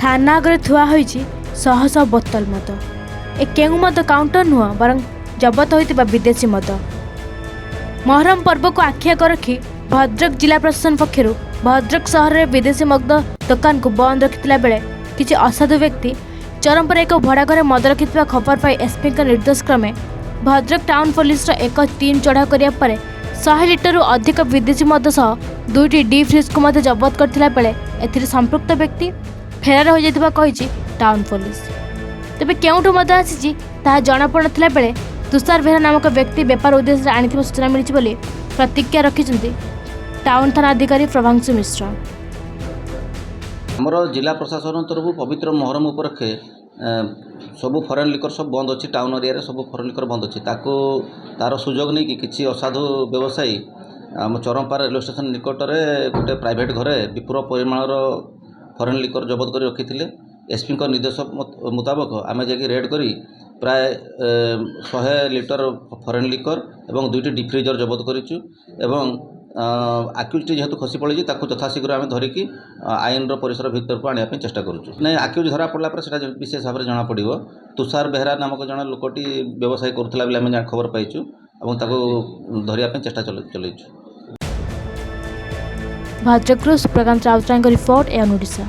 थाना आगे थुआ होइछि शह शह बोतल मद। ए केउ मद काउंटर नुह बरं जबत होइतिबा विदेशी मद। मोहरम पर्व को आखि आगे रखी भद्रक जिला प्रशासन पक्षर भद्रक सहर में विदेशी मद दुकान को बंद रखिथिला बेले किछि असाधु व्यक्ति चरमपुर एक भड़ा घरे मद रखिथिबा खबर पाई एसपी का निर्देश क्रमे भद्रक टाउन पुलिस एक टीम चढ़ाऊ करिया परे 100 लिटर अधिक विदेशी मद सह 2टी डी फ्रिज को मध्य जबत करथिला बेले एथिरे संपृक्त व्यक्ति फेरार हो जाइथिबा कहिछि टाउन पुलिस। तेबे केउठु मद आसीछि ताहा जଣା पड़नथिला बेले तुषार बेहरा नामक व्यक्ति व्यापार उद्देश्य आनिथिबा सूचना मिलिछि बोली प्रतिक्रिया रखिछन्ति टाउन थाना अधिकारी प्रभांशु मिश्र। आमर जिला प्रशासन तरफ पवित्र मोहरम उपलक्षे सब फरेन लिकर सब बंद अच्छी टाउन एरिया सब फरेन लिकर बंद अच्छी तार सुजोग नहीं कि किसी असाधु व्यवसायी आम चरमपार रेलवे स्टेशन निकट में गोटे प्राइवेट घरे विपुल परिमाण फरेन लिकर जबत कर रखी एसपी निर्देश मुताबक आम जा रेड कर प्राय 100 लिटर फरेन लिकर एवं 2टी डी फ्रिजर जबत करूँ एवं आक्यूजटी जेहेतु खसी पड़ी यथाशीघ्र आम धरिकी आईन परिसर भितर को आने चेष्टा करुँ ना आक्यूज धरा पड़ा पर विशेष भाव में जना पड़ तुषार बेहरा नामक जन लोकटी व्यवसाय करुला बेले आम खबर पाइचु और धरिया चेष्टा चलैचु। भद्रक सुप्रकांत राउतराय रिपोर्ट एन ओडिशा।